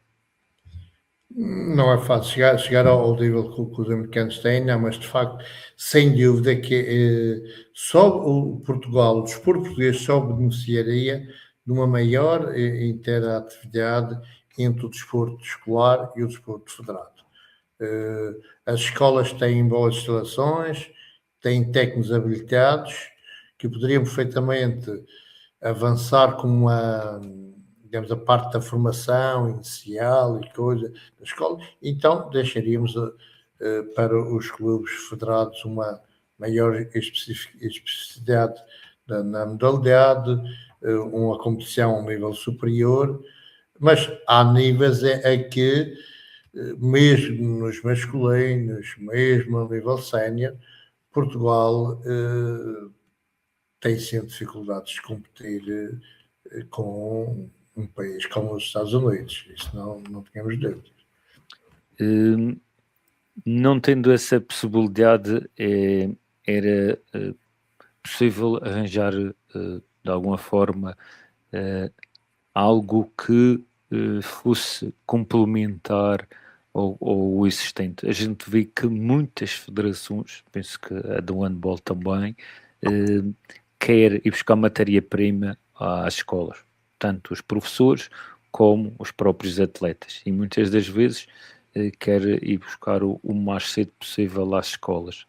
Não é fácil chegar ao nível que os americanos têm, não, mas de facto, sem dúvida que só o Portugal, o desporto português só beneficiaria de uma maior interatividade entre o desporto escolar e o desporto federado. As escolas têm boas instalações, têm técnicos habilitados que poderiam perfeitamente avançar com digamos, a parte da formação inicial e coisa da escola, então deixaríamos para os clubes federados uma maior especificidade na modalidade, uma competição a um nível superior, mas há níveis em que, mesmo nos masculinos, mesmo a nível sénior, Portugal tem sempre dificuldades de competir com um país como os Estados Unidos. Isso não tínhamos dúvidas. Não tendo essa possibilidade, era possível arranjar de alguma forma algo que fosse complementar ao existente. A gente vê que muitas federações, penso que a do handball também, quer ir buscar matéria-prima às escolas, tanto os professores como os próprios atletas, e muitas das vezes quer ir buscar o mais cedo possível às escolas.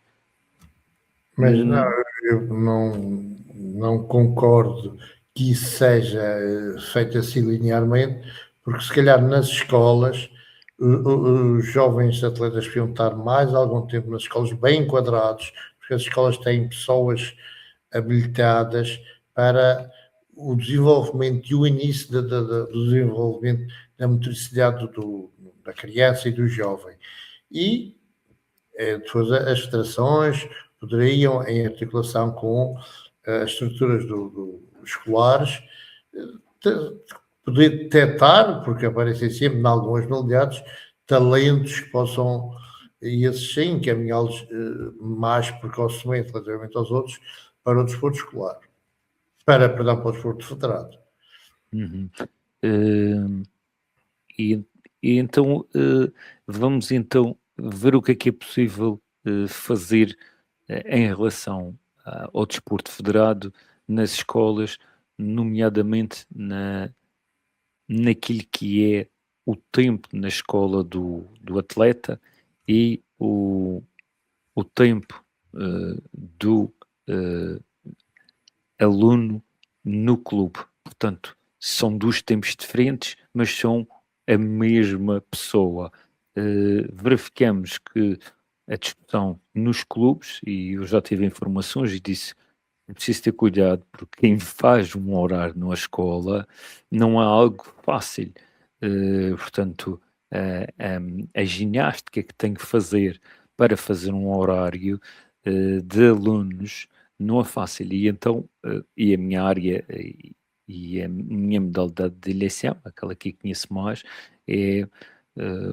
Mas eu não concordo que isso seja feito assim linearmente, porque se calhar nas escolas os jovens atletas deviam estar mais algum tempo nas escolas bem enquadrados, porque as escolas têm pessoas habilitadas para o desenvolvimento e o início do desenvolvimento da motricidade da criança e do jovem. E depois as federações poderiam, em articulação com as estruturas escolares, poder detectar, porque aparecem sempre em algumas modalidades, talentos que possam, e esses sim, encaminhá-los mais precocemente relativamente aos outros, para o desporto escolar. Para o desporto federado. E então vamos então ver o que é possível fazer em relação ao desporto federado nas escolas, nomeadamente naquilo que é o tempo na escola do atleta e o tempo aluno no clube. Portanto, são dois tempos diferentes, mas são a mesma pessoa. Verificamos que a discussão nos clubes, e eu já tive informações e disse, é preciso ter cuidado, porque quem faz um horário na escola não é algo fácil. Portanto, a ginástica que tem que fazer para fazer um horário de alunos não é fácil. E então, e a minha área e a minha modalidade de eleição, aquela que eu conheço mais, é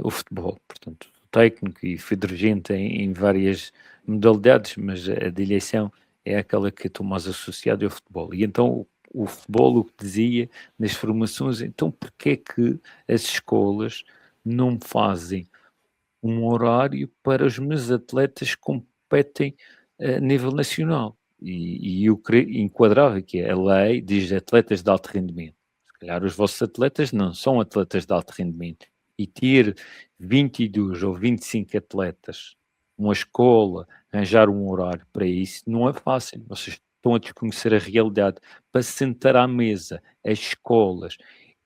o futebol. Portanto, técnico e fui dirigente em várias modalidades, mas a de eleição é aquela que estou mais associado ao futebol. E então o futebol, o que dizia nas formações, então porquê é que as escolas não fazem um horário para os meus atletas que competem a nível nacional? E eu enquadrava que a lei diz atletas de alto rendimento. Se calhar os vossos atletas não são atletas de alto rendimento. E ter 22 ou 25 atletas, uma escola, arranjar um horário para isso, não é fácil. Vocês estão a desconhecer a realidade. Para sentar à mesa as escolas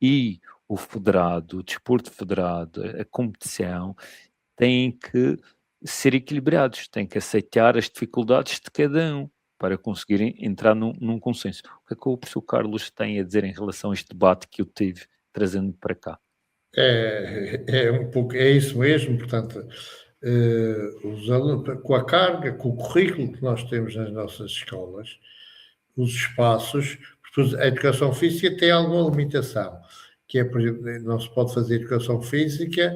e o federado, o desporto federado, a competição, têm que ser equilibrados, têm que aceitar as dificuldades de cada um para conseguirem entrar num consenso. O que é que o professor Carlos tem a dizer em relação a este debate que eu tive trazendo para cá? É um pouco, é isso mesmo, portanto, os alunos, com a carga, com o currículo que nós temos nas nossas escolas, os espaços, porque a educação física tem alguma limitação, que é, por exemplo, não se pode fazer educação física,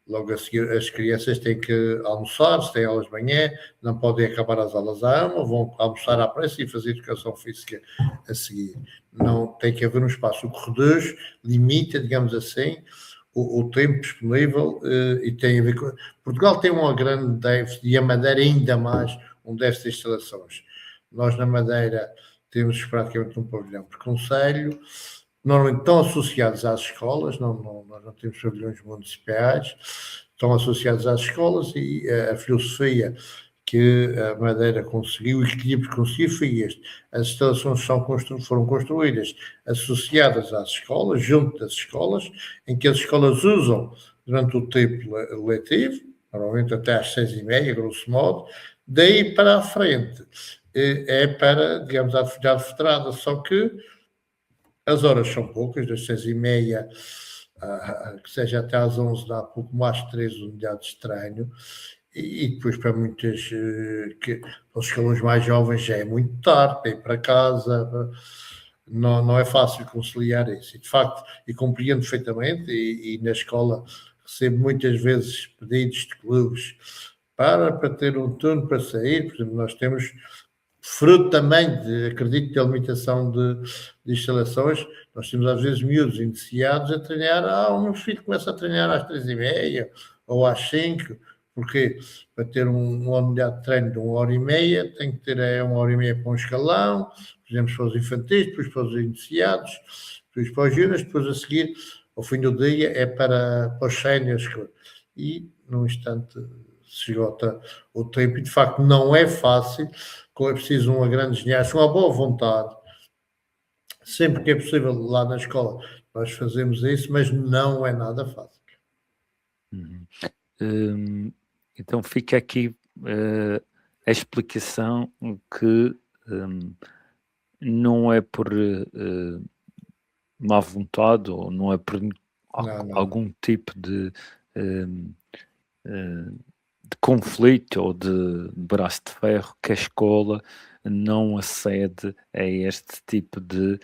logo a seguir as crianças têm que almoçar, se têm aulas de manhã, não podem acabar as aulas à uma, vão almoçar à pressa e fazer educação física a seguir. Não, tem que haver um espaço. O que reduz, limita, digamos assim, o tempo disponível e tem a ver com... Portugal tem uma grande déficit, e a Madeira ainda mais, um déficit de instalações. Nós na Madeira temos praticamente um pavilhão por concelho, normalmente estão associados às escolas, nós não temos pavilhões municipais, estão associados às escolas, e a filosofia que a Madeira conseguiu, o equilíbrio que conseguiu foi este. As instalações foram construídas associadas às escolas, junto das escolas, em que as escolas usam durante o tempo letivo, normalmente até às 6h30, grosso modo, daí para a frente. É para, digamos, a atividade federada, só que as horas são poucas, das 6h30, que seja até às 11, dá pouco mais de 3 unidades de treino, e depois para muitas, para os escalões mais jovens já é muito tarde, para ir para casa, não é fácil conciliar isso. E de facto, e compreendo perfeitamente, e na escola recebo muitas vezes pedidos de clubes para ter um turno para sair, por exemplo, nós temos, fruto também acredito, da limitação de instalações, nós temos às vezes miúdos iniciados a treinar, o meu filho começa a treinar às 3h30 ou às 5, porque para ter uma unidade de treino de 1h30, tem que ter 1h30 para um escalão, por exemplo, para os infantis, depois para os iniciados, depois para os júniores, depois a seguir, ao fim do dia, é para os séniores. E, num instante, se esgota o tempo. E, de facto, não é fácil, é preciso uma grande ginástica, uma boa vontade. Sempre que é possível, lá na escola, nós fazemos isso, mas não é nada fácil. Então fica aqui a explicação que não é por má vontade ou não é por algum tipo de conflito ou de braço de ferro que a escola não acede a este tipo de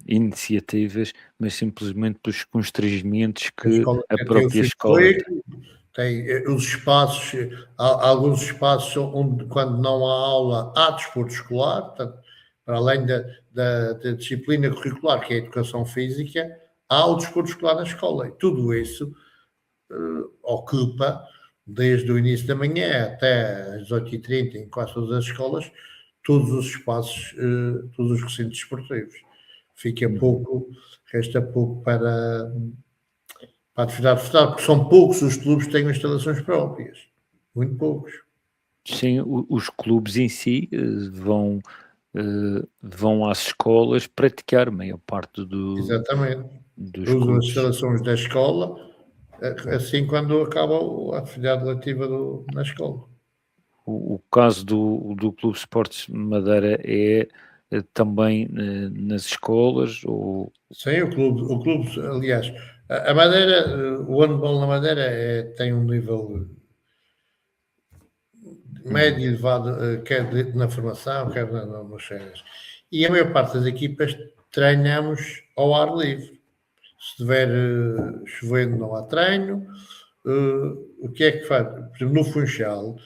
iniciativas, mas simplesmente pelos constrangimentos que a própria escola tem os espaços, há alguns espaços onde, quando não há aula, há desporto escolar, portanto, para além da disciplina curricular, que é a educação física, há o desporto escolar na escola. E tudo isso ocupa, desde o início da manhã até às 8h30, em quase todas as escolas, todos os espaços, todos os recintos desportivos. Resta pouco para a atividade federal, porque são poucos os clubes que têm instalações próprias. Muito poucos. Sim, os clubes em si vão vão às escolas praticar a maior parte Exatamente. dos Usam as clubes. instalações da escola, assim quando acaba a atividade letiva na escola. O caso do Clube Esportes Madeira é também nas escolas ou Sim, o clube, aliás, a Madeira, o handball na Madeira tem um nível médio elevado, quer na formação, quer nos séniores. E a maior parte das equipas treinamos ao ar livre. Se estiver chovendo, não há treino. O que é que faz? Por exemplo, no Funchal,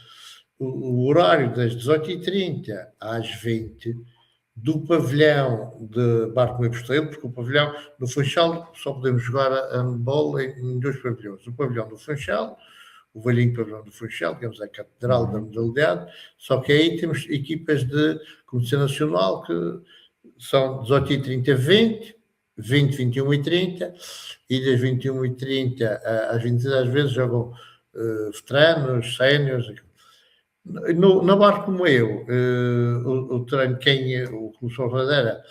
o horário das 18h30 às 20 do pavilhão de Barco Meio Posteleiro, porque o pavilhão do Funchal só podemos jogar a handball em dois pavilhões. O pavilhão do Funchal, o velhinho pavilhão do Funchal, digamos, a catedral da modalidade, só que aí temos equipas de competição nacional que são 18h30 20, 21h30, e das 21h30 às 20 às vezes jogam veteranos, séniores. Na Barco Meio, o treino, o Clube São Madeira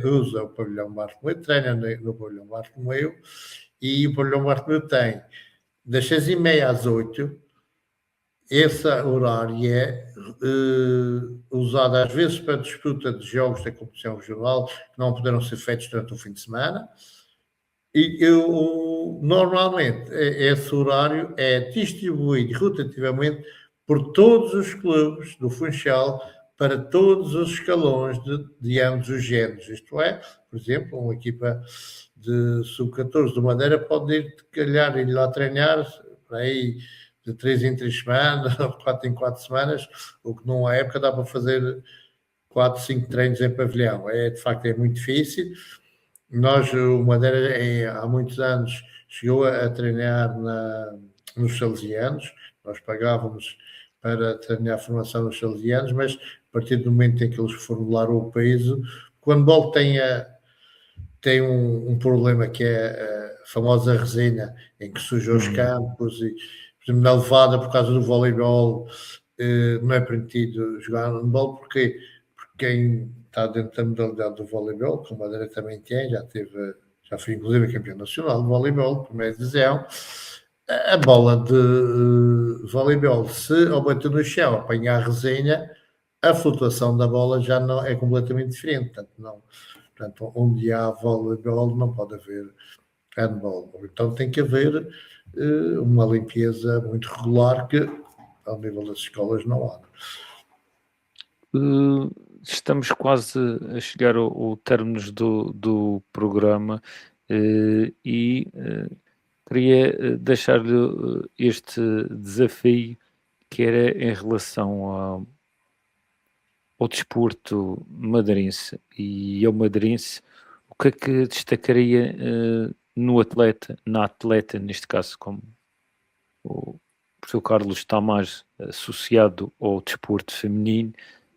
usa o pavilhão Barco Meio, treina no pavilhão Barco Meio, e o pavilhão Barco Meio tem das 6h30 às 8h, esse horário é usado às vezes para disputa de jogos da competição regional que não poderão ser feitos durante o fim de semana. E normalmente esse horário é distribuído rotativamente por todos os clubes do Funchal para todos os escalões de ambos os géneros. Isto é, por exemplo, uma equipa de sub-14 do Madeira pode ir, calhar, ir lá treinar para aí de 3 em 3 semanas, ou 4 em 4 semanas, o que numa época dá para fazer 4, 5 treinos em pavilhão. De facto, é muito difícil. Nós, o Madeira, há muitos anos, chegou a treinar nos salesianos. Nós pagávamos para treinar a formação nos salesianos, mas a partir do momento em que eles formularam o peso, quando o handball tem um problema que é a famosa resina, em que sujam os campos, e, por exemplo, na levada, por causa do voleibol, não é permitido jogar no handball, porque quem está dentro da modalidade do voleibol, como a Madeira também tem, já foi inclusive campeão nacional de voleibol, primeira divisão. A bola de voleibol, se ao bater no chão apanhar a resina, a flutuação da bola já não é completamente diferente. Portanto, onde há voleibol não pode haver handball. Então tem que haver uma limpeza muito regular que ao nível das escolas não há. Estamos quase a chegar ao término do programa e queria deixar-lhe este desafio, que era em relação ao desporto madeirense e ao madeirense. O que é que destacaria na atleta, neste caso, como o professor Carlos está mais associado ao desporto feminino,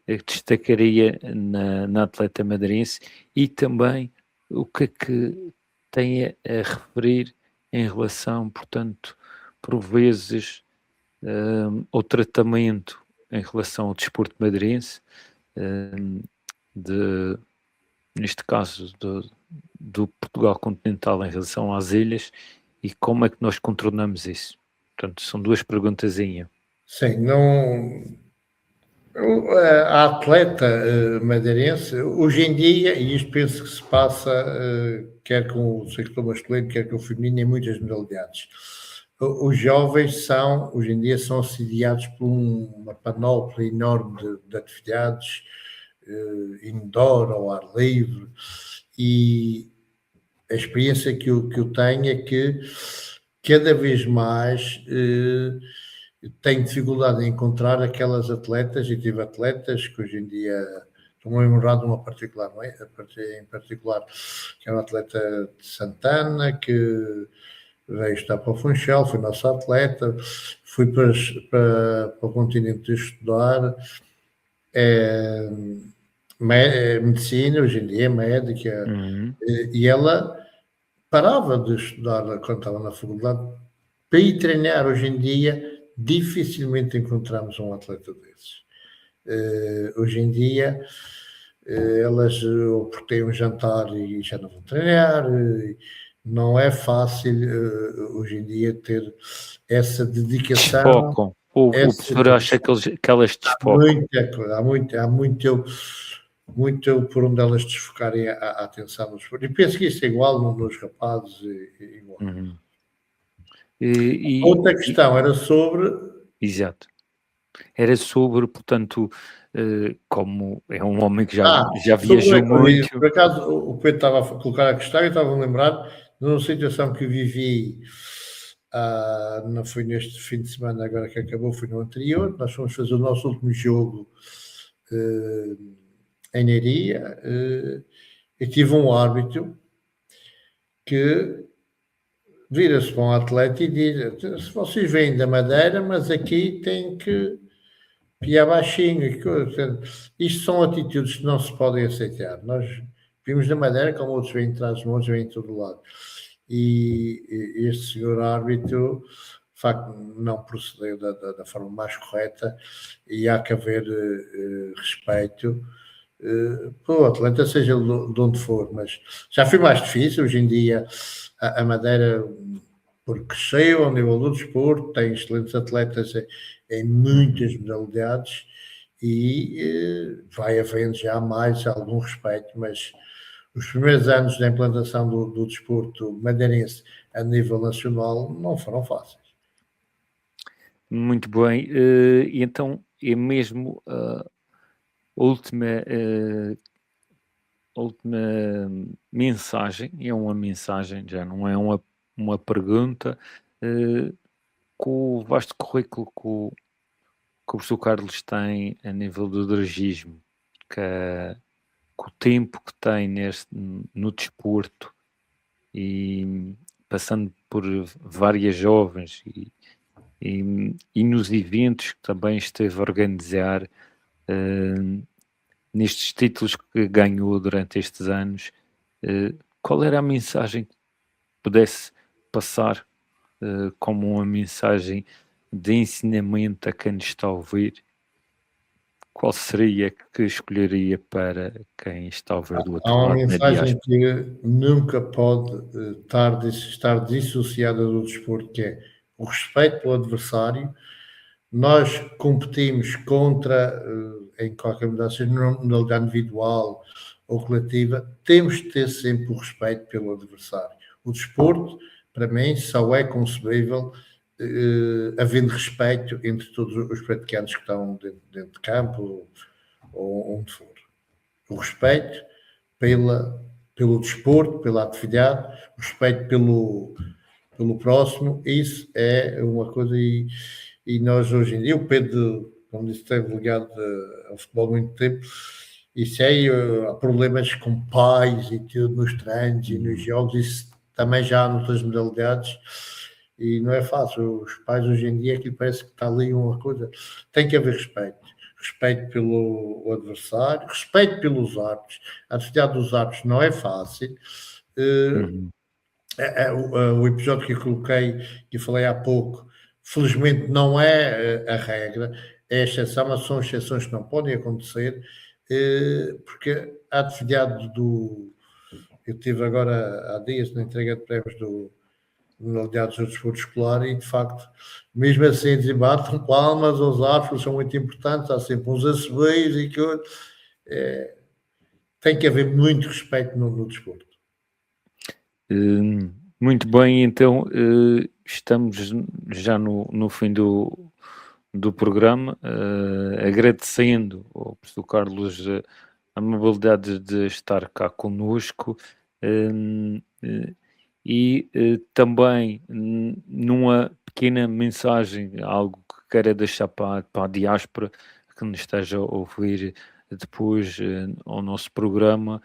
que destacaria na atleta madeirense, e também o que é que tem a referir em relação, portanto, por vezes, ao tratamento em relação ao desporto madeirense, neste caso do Portugal continental em relação às ilhas, e como é que nós contornamos isso? Portanto, são duas perguntas em uma. Sim, a atleta madeirense, hoje em dia, e isto penso que se passa, quer com o ciclo masculino, quer com o feminino, em muitas modalidades. Os jovens hoje em dia, são assediados por uma panóplia enorme de atividades, indoor, ao ar livre, e a experiência que eu tenho é que cada vez mais tenho dificuldade em encontrar aquelas atletas, e tive atletas que hoje em dia, estou-me a lembrar de uma particular, não é? Em particular, que é uma atleta de Santana, que veio estar para o Funchal, foi nossa atleta, fui para o continente estudar, medicina, hoje em dia é médica, e ela parava de estudar quando estava na faculdade para ir treinar. Hoje em dia dificilmente encontramos um atleta desses. Hoje em dia, elas ou porque têm um jantar e já não vão treinar, não é fácil hoje em dia ter essa dedicação. Desfocam. O professor acha que elas desfocam. Há muito por onde elas desfocarem a atenção no desporto. E penso que isso é igual nos rapazes. Igual. Uhum. Outra questão era sobre... Exato. Era sobre, portanto, como é um homem que já viajou muito. Por acaso, o Pedro estava a colocar a questão e eu estava a lembrar de uma situação que vivi, não foi neste fim de semana agora que acabou, foi no anterior. Nós fomos fazer o nosso último jogo em Leiria, e tive um árbitro que vira-se para um atleta e diz: se vocês vêm da Madeira, mas aqui tem que piar baixinho. Isto são atitudes que não se podem aceitar. Nós vimos da Madeira, como outros vêm atrás, outros vêm em todo lado. E este senhor árbitro, de facto, não procedeu da forma mais correta, e há que haver respeito pelo atleta, seja de onde for. Mas já foi mais difícil. Hoje em dia a Madeira, porque cresceu ao nível do desporto, tem excelentes atletas em muitas modalidades e vai havendo já mais algum respeito, mas os primeiros anos da implantação do desporto madeirense a nível nacional não foram fáceis. Muito bem. E então é mesmo a última mensagem, é uma mensagem, já não é uma pergunta, com o vasto currículo que o professor Carlos tem a nível do dirigismo, com o tempo que tem no desporto e passando por várias jovens e nos eventos que também esteve a organizar, nestes títulos que ganhou durante estes anos, qual era a mensagem que pudesse passar como uma mensagem de ensinamento a quem nos está a ouvir? Qual seria que escolheria para quem está a ouvir do outro Há uma lado na mensagem diáspora? que nunca pode estar dissociada do desporto, que é o respeito pelo adversário. Nós competimos contra, em qualquer modalidade individual ou coletiva, temos de ter sempre o respeito pelo adversário. O desporto, para mim, só é concebível havendo respeito entre todos os praticantes que estão dentro de campo ou onde for. O respeito pelo desporto, pela atividade, o respeito pelo próximo, isso é uma coisa. E nós hoje em dia, o Pedro, como disse, esteve ligado ao futebol há muito tempo, isso aí há problemas com pais e tudo nos treinos e nos jogos, isso também já há noutras modalidades e não é fácil. Os pais hoje em dia, aquilo parece que está ali uma coisa, tem que haver respeito. Respeito pelo adversário, respeito pelos árbitros. A atividade dos árbitros não é fácil. O episódio que eu coloquei, que eu falei há pouco, felizmente não é a regra, é a exceção, mas são exceções que não podem acontecer, porque a atividade eu tive agora há dias na entrega de prémios do modalidades do desporto escolar e, de facto, mesmo assim desembatem palmas aos árbitros, são muito importantes, há sempre uns assobios e que tem que haver muito respeito no desporto. Muito bem, então estamos já no fim do programa, agradecendo ao professor Carlos a amabilidade de estar cá conosco e também numa pequena mensagem, algo que queira deixar para a diáspora que nos esteja a ouvir depois ao nosso programa,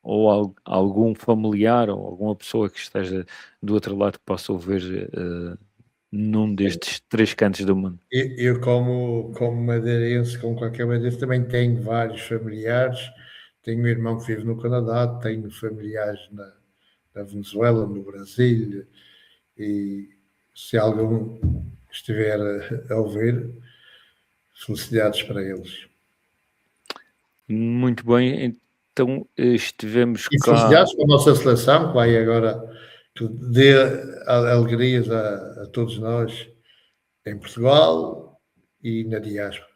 ou algum familiar ou alguma pessoa que esteja do outro lado que possa ouvir num destes 3 cantos do mundo. Eu como madeirense, como qualquer madeirense, também tenho vários familiares. Tenho um irmão que vive no Canadá, tenho familiares na Venezuela, no Brasil, e se algum estiver a ouvir, Felicidades para eles. Muito bem, então estivemos E cá. felicidades para a nossa seleção, que vai agora, que dê alegrias a todos nós em Portugal e na diáspora.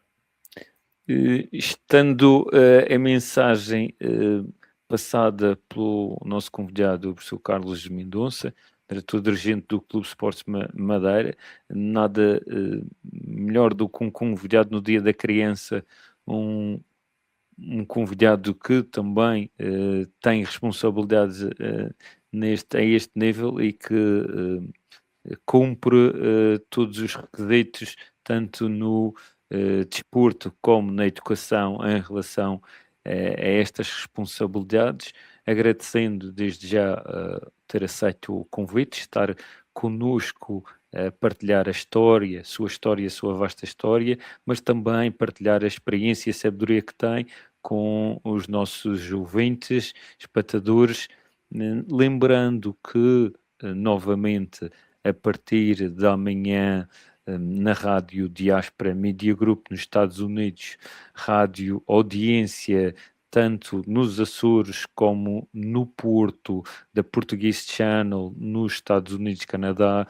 Estando a mensagem passada pelo nosso convidado, o professor Carlos Mendonça, diretor-dirigente do Clube Sports Madeira, nada melhor do que um convidado no Dia da Criança, um convidado que também tem responsabilidades a este nível e que cumpre todos os requisitos, tanto no desporto como na educação em relação a estas responsabilidades, agradecendo desde já ter aceito o convite, estar conosco a partilhar a sua vasta história, mas também partilhar a experiência e a sabedoria que tem com os nossos ouvintes, espectadores, lembrando que, novamente, a partir da amanhã, na Rádio Diaspora Media Group nos Estados Unidos, rádio audiência tanto nos Açores como no Porto, da Portuguese Channel nos Estados Unidos, Canadá,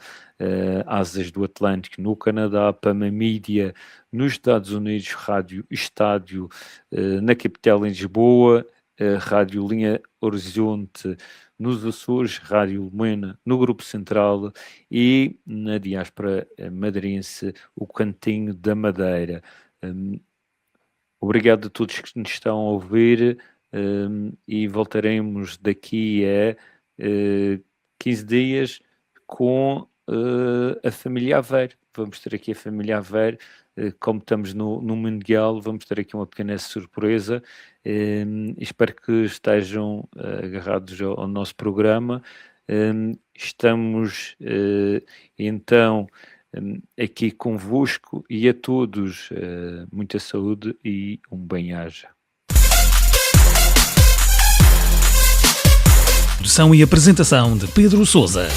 Asas do Atlântico no Canadá, Pama Mídia nos Estados Unidos, Rádio Estádio na capital em Lisboa, Rádio Linha Horizonte nos Açores, Rádio Lumena no Grupo Central e na diáspora madeirense, o Cantinho da Madeira. Obrigado a todos que nos estão a ouvir e voltaremos daqui a 15 dias com a família Aveiro. Vamos ter aqui a família Aveiro, como estamos no Mundial, vamos ter aqui uma pequena surpresa. Espero que estejam agarrados ao nosso programa. Estamos então aqui convosco e a todos muita saúde e um bem-aja. Produção e apresentação de Pedro Sousa.